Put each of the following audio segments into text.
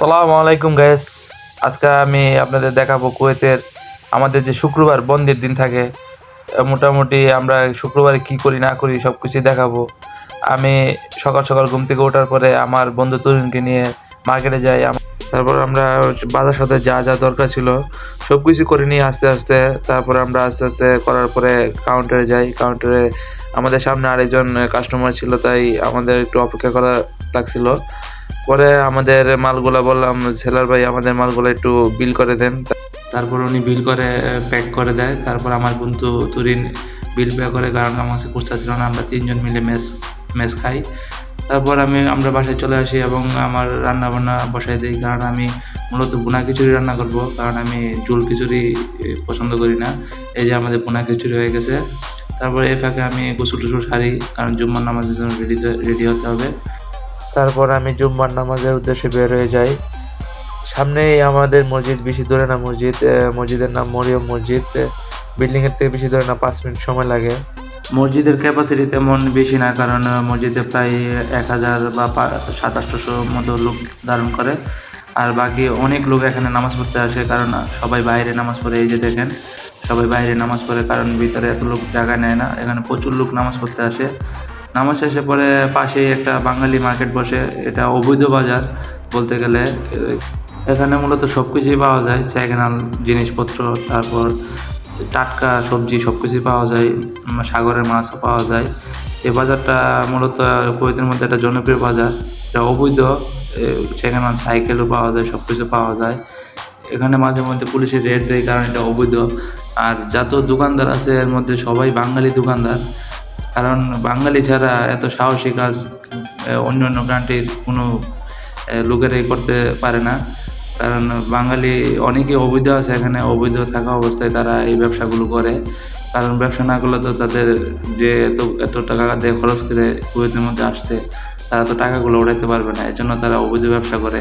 আসসালামু আলাইকুম গাইস। আজকে আমি আপনাদের দেখাবো কুয়েতের আমাদের যে শুক্রবার বন্ধের দিন থাকে। মোটামুটি আমরা শুক্রবারে কি করি না করি সবকিছু দেখাবো। আমি সকাল সকাল ঘুম থেকে ওঠার পরে আমার বন্ধু তরুণকে নিয়ে মার্কেটে যাই। তারপর আমরা বাজার সাথে যা যা দরকার ছিল সবকিছু করে নিই আস্তে আস্তে। তারপর আমরা আস্তে আস্তে করার পরে কাউন্টারে যাই। কাউন্টারে আমাদের সামনে আরেকজন কাস্টমার ছিল, তাই আমাদের একটু অপেক্ষা করা লাগছিল। পরে আমাদের মালগুলা বললাম, সেলার ভাই আমাদের মালগুলো একটু বিল করে দেন। তারপর উনি বিল করে প্যাক করে দেয়। তারপর আমার বন্ধু তুরিন বিল পে করে, কারণ আমার কাছে খুচরা ছিল না। আমরা তিনজন মিলে মেস মেস খাই। তারপর আমরা বাসায় চলে আসি এবং আমার রান্না বান্না বসাই দিই, কারণ আমি মূলত ভুনা খিচুড়ি রান্না করব, কারণ আমি ঝোল খিচুড়ি পছন্দ করি না। এই যে আমাদের ভুনা খিচুড়ি হয়ে গেছে। তারপর এই ফাঁকে আমি গোসল টোসল সারি, কারণ জুম্মার নামাজের জন্য রেডি হতে হবে। তারপর আমি জুম্মার নামাজের উদ্দেশ্যে বের হয়ে যাই। সামনেই আমাদের মসজিদ, বেশি দূরে না মসজিদ। মসজিদের নাম মরিয়ম মসজিদ। বিল্ডিং এর থেকে বেশি দূরে না, 5 মিনিট সময় লাগে। মসজিদের ক্যাপাসিটি তেমন বেশি না, কারণ মসজিদে প্রায় 1000 বা 700-800 মতো লোক ধারণ করে। আর বাকি অনেক লোক এখানে নামাজ পড়তে আসে, কারণ সবাই বাইরে নামাজ পড়ে। এই যে দেখেন, সবাই বাইরে নামাজ পড়ে, কারণ ভিতরে এত লোক জায়গা নেয় না। এখানে প্রচুর লোক নামাজ পড়তে আসে। নামাজ শেষে পরে পাশেই একটা বাঙালি মার্কেট বসে। এটা অবৈধ বাজার বলতে গেলে। এখানে মূলত সব কিছুই পাওয়া যায়, সেকেন্ড হ্যান্ড জিনিসপত্র, তারপর টাটকা সবজি সব কিছুই পাওয়া যায়। সাগরের মাছও পাওয়া যায়। এই বাজারটা মূলত কুয়েতের মধ্যে একটা জনপ্রিয় বাজার। এটা অবৈধ। সেকেন্ড হ্যান্ড সাইকেলও পাওয়া যায়, সব কিছু পাওয়া যায়। এখানে মাঝে মধ্যে পুলিশের রেড দেয়, কারণ এটা অবৈধ। আর যত দোকানদার আছে এর মধ্যে সবাই বাঙালি দোকানদার, কারণ বাঙালি ছাড়া এত সাহসী কাজ অন্য অন্য কান্ট্রির কোনো লোকেরাই করতে পারে না। কারণ বাঙালি অনেকে অবৈধ আছে এখানে, অবৈধ থাকা অবস্থায় তারা এই ব্যবসাগুলো করে। কারণ ব্যবসা না করলে তো তাদের যে এত এত টাকা দিয়ে খরচ করে কুয়েতের মধ্যে আসতে, তারা তো টাকাগুলো উড়াইতে পারবে না, এর জন্য তারা অবৈধ ব্যবসা করে।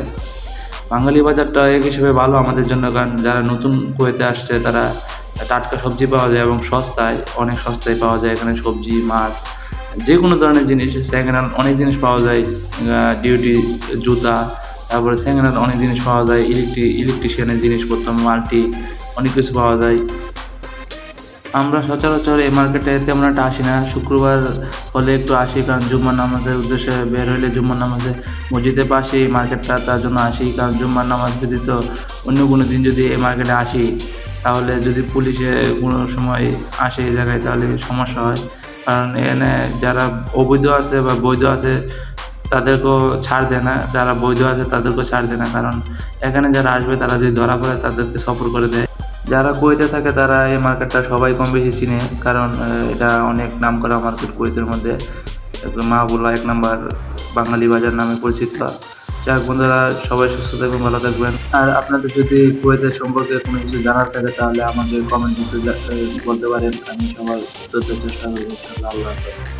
বাঙালি বাজারটা এক হিসেবে ভালো আমাদের জন্য, কারণ যারা নতুন কুয়েতে আসছে তারা টাটকা সবজি পাওয়া যায় এবং সস্তায়, অনেক সস্তায় পাওয়া যায় এখানে সবজি, মাছ, যে কোনো ধরনের জিনিস। সেকেন্ড হ্যান্ড অনেক জিনিস পাওয়া যায়, ডিউটি, জুতা, তারপরে সেকেন্ড হ্যান্ড অনেক জিনিস পাওয়া যায়, ইলেকট্রিশিয়ানের জিনিসপত্র, মাল্টি, অনেক কিছু পাওয়া যায়। আমরা সচরাচর এই মার্কেটে তেমন একটা আসি না। শুক্রবার হলে একটু আসি, কারণ জুম্মার নামাজের উদ্দেশ্যে বের হইলে জুম্মার নামাজে মসজিদের পাশেই মার্কেটটা, তার জন্য আসি। কারণ জুম্মার নামাজ ব্যতীত অন্য কোনো দিন যদি এই মার্কেটে আসি, তাহলে যদি পুলিশে কোনো সময় আসে এই জায়গায়, তাহলে সমস্যা হয়। কারণ এখানে যারা অবৈধ আছে বা বৈধ আছে তাদেরকেও ছাড় দেয় না, যারা বৈধ আছে তাদেরকেও ছাড় দেয় না। কারণ এখানে যারা আসবে তারা যদি ধরা পড়ে তাদেরকে সফর করে দেয়। যারা কুয়েতে থাকে তারা এই মার্কেটটা সবাই কম বেশি চিনে, কারণ এটা অনেক নাম করা মার্কেট কুয়েতের মধ্যে। মাহবুল্লাহ 1 নাম্বার বাঙালি বাজার নামে পরিচিত। যাক বন্ধুরা, সবাই সুস্থ থাকবেন, ভালো থাকবেন। আর আপনাদের যদি কুয়েতের সম্পর্কে কোনো কিছু জানার থাকে তাহলে আমাকে কমেন্ট বলতে পারেন। আমি সবার উত্তর দেওয়ার চেষ্টা করবো। আল্লাহ হাফেজ।